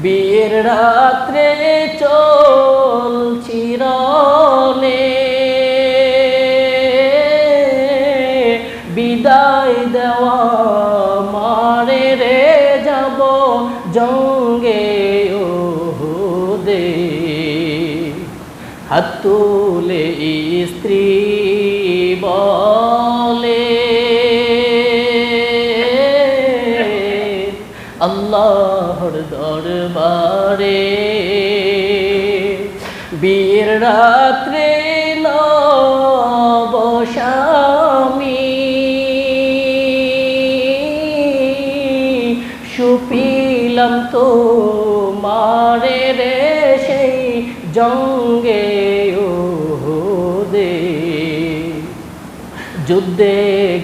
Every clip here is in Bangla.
বিয়ের রাত্রে চলছি রনে, বিদায় দেওয়া মারে রে যাব জঙ্গে ওহুদে। হাত তুলে স্ত্রী বলে আল্লাহর দরবারে, বিয়ের রাত্রে নবস্বামী সুপিলাম তো মারে রে সেই জঙ্গে ওহুদে। যুদ্ধে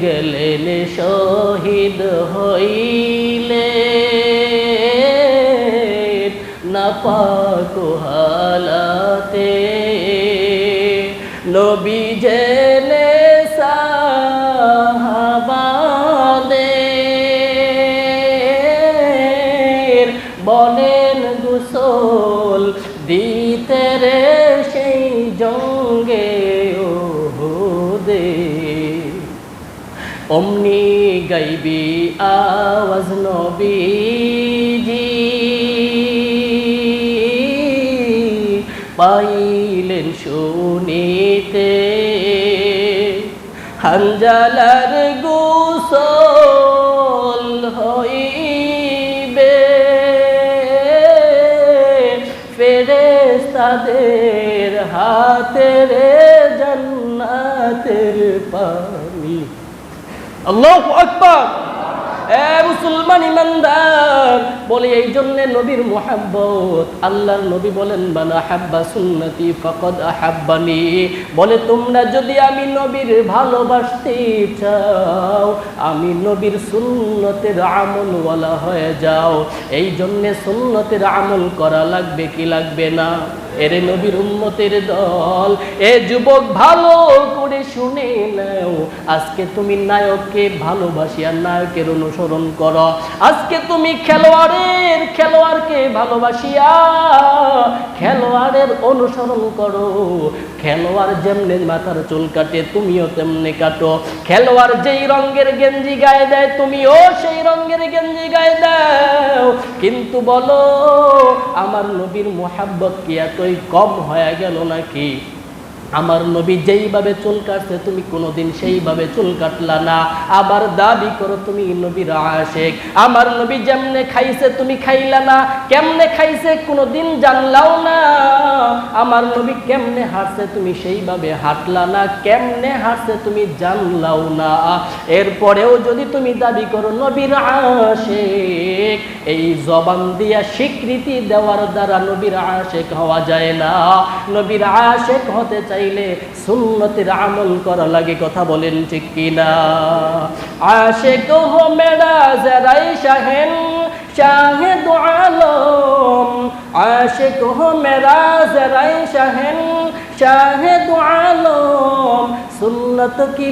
গেলেন শহীদ হইলে নাপাক হালাতে, নবী জেনে সাহাবাদের বলেন গোসল দিতে রে সেই জঙ্গে ওহুদে। অমনি গাইবি আওয়াজ নবীজি পাইলেন শুনিতে, হানজালার গোসল হইবে ফেরেশতাদের হাতে রে জান্নাতের পানি। আল্লাহু আকবার। মুসলমান ইমানদার বলে এই জন্য নবীর মুহাব্বত। আল্লাহর নবী বলেন মান আহাব্বা সুন্নতি ফাকাদ আহাব্বানি, বলে তোমরা যদি আমি নবীর ভালোবাসতে চাও আমি নবীর সুন্নতের আমলওয়ালা হয়ে যাও। এই জন্য সুন্নতের আমল করা লাগবে কি লাগবে না? এরে নবীর উম্মতের দল, এ যুবক ভালো করে শুনে নাও, আজকে তুমি নায়ককে ভালোবাসিয়া নায়কের অনুসরণ করো। আজকে তুমি খেলোয়াড়কে ভালোবাসিয়া খেলোয়াড়ের অনুসরণ করো। খেলোয়াড় যেমনে মাথার চুল কাটে তুমিও তেমনি কাটো। খেলোয়াড় যেই রঙের গেঞ্জি গায়ে দেয় তুমিও সেই রঙের গেঞ্জি গায়ে দাও। কিন্তু বলো আমার নবীর মুহাব্বত কি এতই কম হয়ে গেল নাকি? আমার নবী যেইভাবে চুল কাটছে তুমি কোনোদিন সেইভাবে চুল কাটলা না, আবার দাবি করো তুমি নবীর আশিক। আমার নবী যেমনে খাইছে তুমি খাইলা না, কেমনে খাইছে কোনোদিন জানলাও না। আমার নবী কেমনে হাঁটছে তুমি সেইভাবে হাঁটলা না, কেমনে হাঁটছে তুমি জানলাও না। এরপরেও যদি তুমি দাবি করো নবীর আশিক, এই জবান দিয়া স্বীকৃতি দেওয়ার দ্বারা নবীর আশিক হওয়া যায় না। নবীর আশিক হতে চাই সুন্নতের আমল করা লাগে। কথা বলেন ঠিক কিনা? আশিক হো মেরা জরাই শাহেন শাহে দো আলম, আশিক হো মেরা জরাই শাহেন শাহে দো আলম, সুন্নত কি